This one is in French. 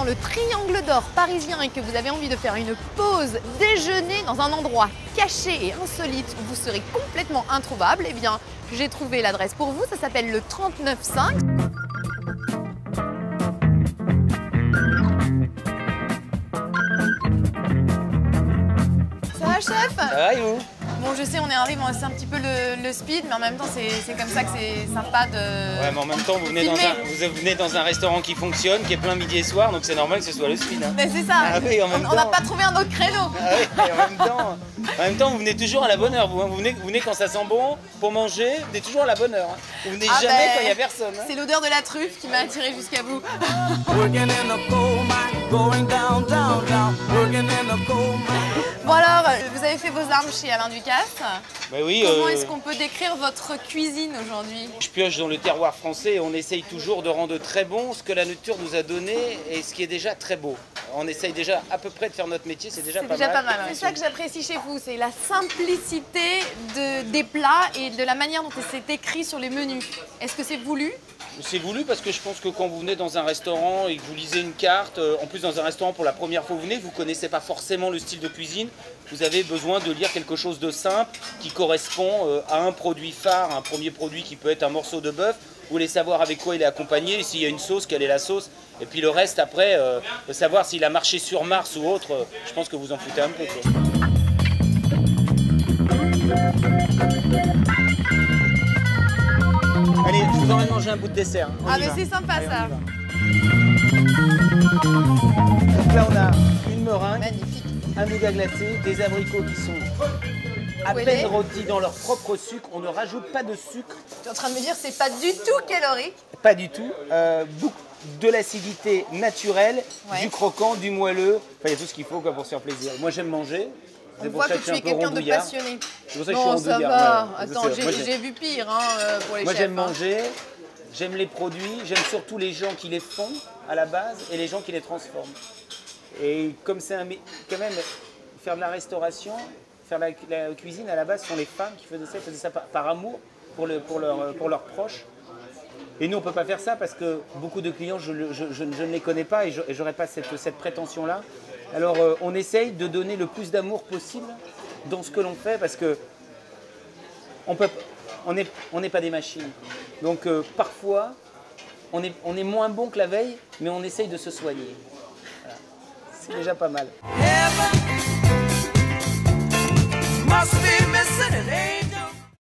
Le triangle d'or parisien et que vous avez envie de faire une pause déjeuner dans un endroit caché et insolite où vous serez complètement introuvable, eh bien j'ai trouvé l'adresse pour vous, ça s'appelle le 39,5. Ça va chef? Ça va et vous? Bon, je sais, on est arrivé, c'est un petit peu le speed, mais en même temps, c'est comme ça que c'est sympa de. Ouais, mais en même temps, vous venez dans un restaurant qui fonctionne, qui est plein midi et soir, donc c'est normal que ce soit le speed. Hein. Mais c'est ça. Ah oui, on n'a pas trouvé un autre créneau. Ah oui, et en même temps, vous venez toujours à la bonne heure. Vous venez quand ça sent bon pour manger, vous venez toujours à la bonne heure. Hein. Vous venez jamais quand il n'y a personne. Hein. C'est l'odeur de la truffe qui m'a attiré jusqu'à vous. Bon alors, vous avez fait vos armes chez Alain Ducasse. Bah oui, Comment est-ce qu'on peut décrire votre cuisine aujourd'hui? Je pioche dans le terroir français et on essaye toujours de rendre très bon ce que la nature nous a donné et ce qui est déjà très beau. On essaye déjà à peu près de faire notre métier, c'est déjà pas mal. C'est ça que j'apprécie chez vous, c'est la simplicité des plats et de la manière dont c'est écrit sur les menus. Est-ce que c'est voulu? C'est voulu parce que je pense que quand vous venez dans un restaurant et que vous lisez une carte, en plus dans un restaurant pour la première fois vous venez, vous ne connaissez pas forcément le style de cuisine, vous avez besoin de lire quelque chose de simple qui correspond à un produit phare, un premier produit qui peut être un morceau de bœuf. Vous voulez savoir avec quoi il est accompagné, s'il y a une sauce, quelle est la sauce, et puis le reste après, de savoir s'il a marché sur Mars ou autre, je pense que vous en foutez un peu. Quoi. Allez, je vous emmène manger un bout de dessert. Ah mais c'est sympa. Allez, ça. Donc là on a une meringue, magnifique, un nougat glacé, des abricots qui sont à peine rôtis dans leur propre sucre. On ne rajoute pas de sucre. Tu es en train de me dire que c'est pas du tout calorique? Pas du tout. De l'acidité naturelle, du croquant, du moelleux. Enfin, il y a tout ce qu'il faut quoi, pour se faire plaisir. Moi j'aime manger. On voit que tu es quelqu'un de passionné. C'est pour ça que non, je suis ça va. Ouais, attends, j'ai vu pire pour les chefs. Moi j'aime manger, j'aime les produits, j'aime surtout les gens qui les font à la base et les gens qui les transforment. Et comme c'est quand même faire de la restauration, faire la cuisine à la base, ce sont les femmes qui faisaient ça par amour pour leurs proches. Et nous on ne peut pas faire ça parce que beaucoup de clients je ne les connais pas et je n'aurais pas cette prétention-là. Alors on essaye de donner le plus d'amour possible dans ce que l'on fait parce que on n'est pas des machines. Donc parfois on est moins bon que la veille, mais on essaye de se soigner. Voilà. C'est déjà pas mal.